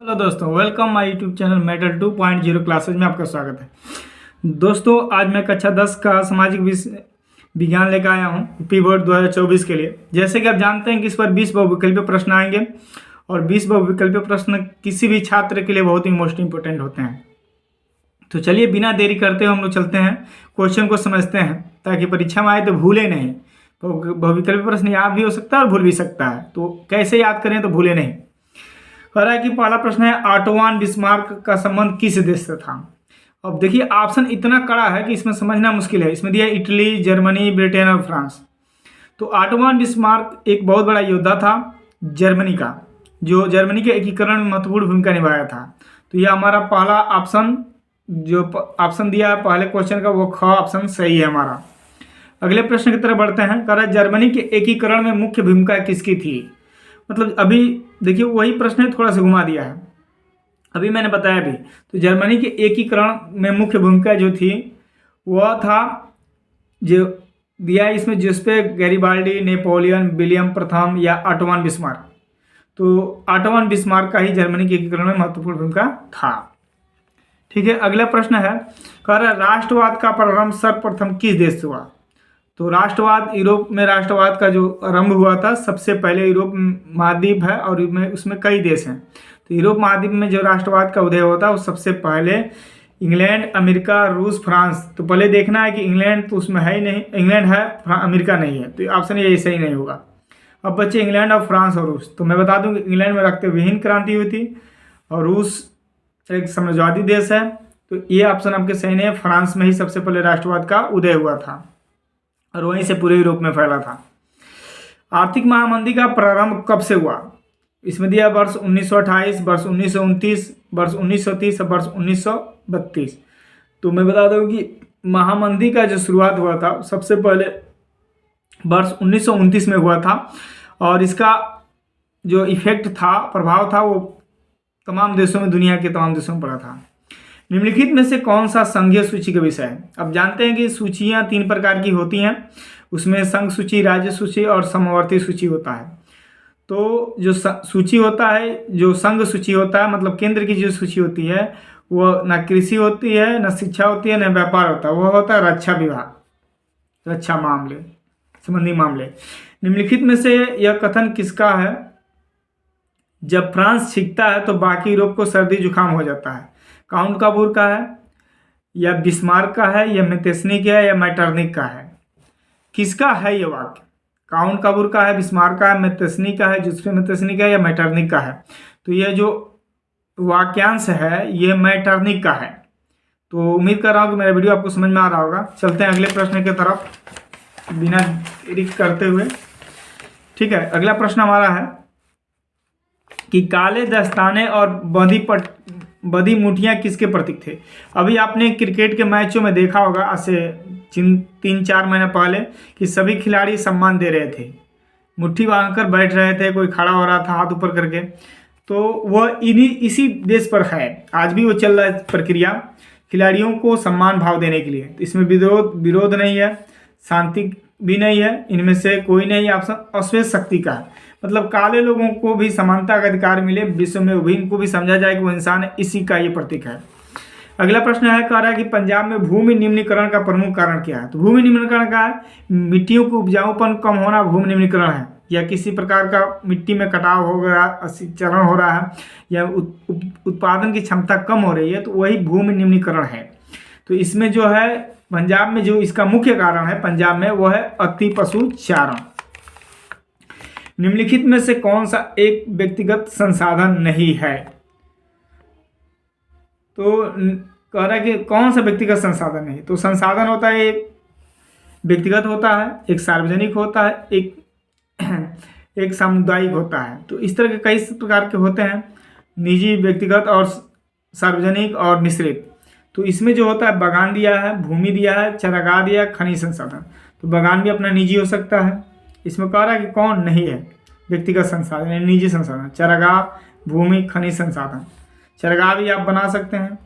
Hello दोस्तों, welcome my YouTube channel metal 2.0 classes में आपका स्वागत है। दोस्तों, आज मैं कक्षा 10 का सामाजिक विज्ञान लेकर आया हूँ पी बोर्ड 2024 के लिए। जैसे कि आप जानते हैं कि इस पर 20 बहुविकल्पीय प्रश्न आएंगे और 20 बहुविकल्पीय प्रश्न किसी भी छात्र के लिए बहुत ही मोस्ट इंपोर्टेंट होते हैं। तो चलिए बिना देरी करते हुए हम लोग चलते हैं, क्वेश्चन को समझते हैं ताकि परीक्षा में आए तो भूले नहीं। बहुविकल्पीय प्रश्न याद भी हो सकता है और भूल भी सकता है, तो कैसे याद करें तो भूले नहीं। कह रहा है कि पहला प्रश्न है, ऑटोवान बिस्मार्क का संबंध किस देश से था। अब देखिए, ऑप्शन इतना कड़ा है कि इसमें समझना मुश्किल है। इसमें दिया इटली, जर्मनी, ब्रिटेन और फ्रांस। तो ऑटोवान बिस्मार्क एक बहुत बड़ा योद्धा था जर्मनी का, जो जर्मनी के एकीकरण में महत्वपूर्ण भूमिका निभाया था। तो यह हमारा पहला ऑप्शन, जो ऑप्शन दिया है पहले क्वेश्चन का, वो ख ऑप्शन सही है हमारा। अगले प्रश्न की तरफ बढ़ते हैं। कह रहा है, जर्मनी के एकीकरण में मुख्य भूमिका किसकी थी। मतलब अभी देखिए वही प्रश्न है, थोड़ा सा घुमा दिया है, अभी मैंने बताया भी। तो जर्मनी के एकीकरण में मुख्य भूमिका जो थी वह था, जो दिया है इसमें, जिसपे गैरिबाल्डी, नेपोलियन, विलियम प्रथम या ऑटोवान बिस्मार्क। तो ऑटोवान बिस्मार्क का ही जर्मनी के एकीकरण में महत्वपूर्ण भूमिका था। ठीक है, अगला प्रश्न है, कह रहा है, राष्ट्रवाद का प्रारंभ सर्वप्रथम किस देश से हुआ। तो राष्ट्रवाद, यूरोप में राष्ट्रवाद का जो आरंभ हुआ था सबसे पहले यूरोप महाद्वीप है और उसमें कई देश हैं। तो यूरोप महाद्वीप में जो राष्ट्रवाद का उदय होता है वो सबसे पहले इंग्लैंड, अमेरिका, रूस, फ्रांस। तो पहले देखना है कि इंग्लैंड तो उसमें है ही नहीं, इंग्लैंड है, अमेरिका नहीं है, तो ऑप्शन ये सही नहीं होगा। अब बच्चे इंग्लैंड और फ्रांस और रूस। तो मैं बता दूं कि इंग्लैंड में रक्तविहीन क्रांति हुई थी और रूस एक साम्राज्यवादी देश है, तो ये ऑप्शन आपके सही नहीं है। फ्रांस में ही सबसे पहले राष्ट्रवाद का उदय हुआ था और वहीं से पूरे यूरोप में फैला था। आर्थिक महामंदी का प्रारंभ कब से हुआ। इसमें दिया वर्ष 1928, वर्ष 1929, वर्ष 1930 और वर्ष 1932। तो मैं बता दूं कि महामंदी का जो शुरुआत हुआ था सबसे पहले वर्ष 1929 में हुआ था और इसका जो इफेक्ट था, प्रभाव था, वो तमाम देशों में, दुनिया के तमाम देशों में पड़ा था। निम्नलिखित में से कौन सा संघीय सूची का विषय है। अब जानते हैं कि सूचियां 3 प्रकार की होती हैं, उसमें संघ सूची, राज्य सूची और समवर्ती सूची होता है। तो जो सूची होता है, जो संघ सूची होता है, मतलब केंद्र की जो सूची होती है, वो न कृषि होती है, न शिक्षा होती है, न व्यापार होता है, वो होता है रक्षा विभाग, रक्षा मामले संबंधी मामले। निम्नलिखित में से यह कथन किसका है। जब फ्रांस छींकता है तो बाकी यूरोप को सर्दी जुकाम हो जाता है। काउंट काबूर का है या बिस्मार्क का है या मेटेस्नी का है या मैटरनिक का है। किसका है ये वाक्य। काउंट काबूर का है, बिस्मार्क का है, मेटेस्नी का है, जिसपे मेटेस्नी का है, या मैटरनिक का है। तो ये जो वाक्यांश है ये मैटरनिक का है। तो उम्मीद कर रहा हूँ कि मेरा वीडियो आपको समझ में आ रहा होगा। चलते हैं अगले प्रश्न की तरफ बिना देरी करते हुए। ठीक है, अगला प्रश्न हमारा है कि काले दस्ताने और बदी मुठियाँ किसके प्रतीक थे। अभी आपने क्रिकेट के मैचों में देखा होगा आज से 3-4 महीने पहले कि सभी खिलाड़ी सम्मान दे रहे थे, मुट्ठी बांधकर बैठ रहे थे, कोई खड़ा हो रहा था हाथ ऊपर करके। तो वह इसी बेस पर है, आज भी वो चल रहा है प्रक्रिया, खिलाड़ियों को सम्मान भाव देने के लिए। तो इसमें विरोध नहीं है, शांति भी नहीं है, इनमें से कोई नहीं ऑप्शन अश्वेत शक्ति का है। मतलब काले लोगों को भी समानता का अधिकार मिले, विश्व में भी इनको भी समझा जाए कि वो इंसान है, इसी का ये प्रतीक है। अगला प्रश्न है, कह रहा है कि पंजाब में भूमि निम्नीकरण का प्रमुख कारण क्या है। तो भूमि निम्नीकरण का है, मिट्टियों को उपजाऊपन कम होना भूमि निम्नीकरण है, या किसी प्रकार का मिट्टी में कटाव हो रहा, चरण हो रहा है, या उत्पादन की क्षमता कम हो रही है, तो वही भूमि निम्नीकरण है। तो इसमें जो है पंजाब में जो इसका मुख्य कारण है पंजाब में, वो है अति पशु चारण। निम्नलिखित में से कौन सा एक व्यक्तिगत संसाधन नहीं है। तो कह रहा है कि कौन सा व्यक्तिगत संसाधन नहीं। तो संसाधन होता है, एक व्यक्तिगत होता है, एक सार्वजनिक होता है, एक सामुदायिक होता है। तो इस तरह के कई प्रकार के होते हैं, निजी, व्यक्तिगत और सार्वजनिक और मिश्रित। तो इसमें जो होता है, बागान दिया है, भूमि दिया है, चारागाह दिया, खनिज संसाधन। तो बागान भी अपना निजी हो सकता है। इसमें कह रहा है कि कौन नहीं है व्यक्तिगत संसाधन या निजी संसाधन। चारागाह, भूमि, खनिज संसाधन। चारागाह भी आप बना सकते हैं,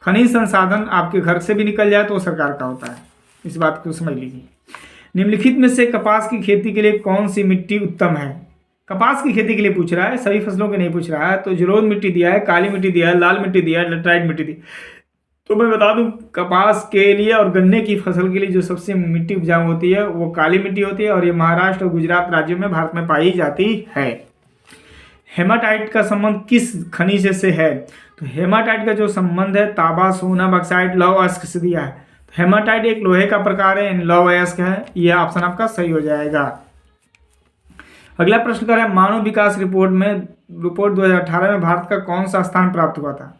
खनिज संसाधन आपके घर से भी निकल जाए तो वो सरकार का होता है, इस बात को समझ लीजिए। निम्नलिखित में से कपास की खेती के लिए कौन सी मिट्टी उत्तम है। कपास की खेती के लिए पूछ रहा है, सभी फसलों के नहीं पूछ रहा है। तो जलोढ़ मिट्टी दिया है, काली मिट्टी दिया है, लाल मिट्टी दिया है, लेटराइट मिट्टी दी। तो मैं बता दूं कपास के लिए और गन्ने की फसल के लिए जो सबसे मिट्टी उपजाऊ होती है वो काली मिट्टी होती है, और ये महाराष्ट्र और गुजरात राज्यों में भारत में पाई जाती है। हेमाटाइट का संबंध किस खनिज से है? तो हेमाटाइट का जो संबंध है तांबा, सोना, बक्साइट, लौह अयस्क से दिया है। तो हेमाटाइट एक लोहे का प्रकार है, लौह अयस्क है। यह ऑप्शन आपका सही हो जाएगा। अगला प्रश्न कर रहा है मानव विकास रिपोर्ट 2018 में भारत का कौन सा स्थान प्राप्त हुआ था?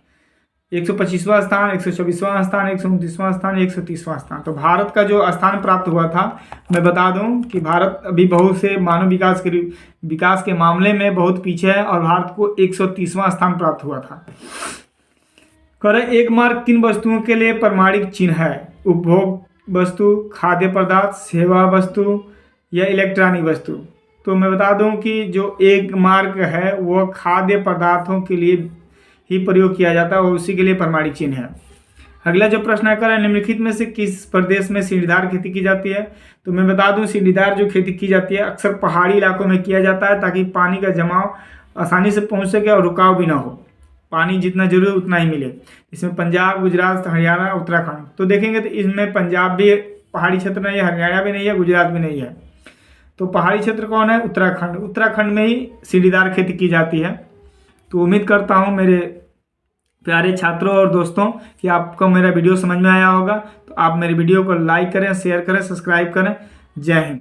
125वां स्थान, 124वां स्थान, 129वां स्थान, 130वां स्थान। तो भारत का जो स्थान प्राप्त हुआ था, मैं बता दूं कि भारत अभी बहुत से मानव विकास के मामले में बहुत पीछे है, और भारत को 130वां स्थान प्राप्त हुआ था। करें एक मार्क किन वस्तुओं के लिए प्रमाणिक चिन्ह है? उपभोग वस्तु, खाद्य पदार्थ, सेवा वस्तु या इलेक्ट्रॉनिक वस्तु। तो मैं बता दूं कि जो एक मार्क है वो खाद्य पदार्थों के लिए ही प्रयोग किया जाता है और उसी के लिए प्रमाणिक चिन्ह है। अगला जो प्रश्न है निम्नलिखित में से किस प्रदेश में सीढ़ीदार खेती की जाती है? तो मैं बता दूं सीढ़ीदार जो खेती की जाती है अक्सर पहाड़ी इलाकों में किया जाता है, ताकि पानी का जमाव आसानी से पहुंच सके और रुकाव भी ना हो, पानी जितना जरूरी उतना ही मिले। इसमें पंजाब, गुजरात, हरियाणा, उत्तराखंड। तो देखेंगे तो इसमें पंजाब भी पहाड़ी क्षेत्र नहीं है, हरियाणा भी नहीं है, गुजरात भी नहीं है। तो पहाड़ी क्षेत्र कौन है? उत्तराखंड। उत्तराखंड में ही सीढ़ीदार खेती की जाती है। तो उम्मीद करता हूँ मेरे प्यारे छात्रों और दोस्तों कि आपको मेरा वीडियो समझ में आया होगा। तो आप मेरे वीडियो को लाइक करें, शेयर करें, सब्सक्राइब करें। जय हिंद।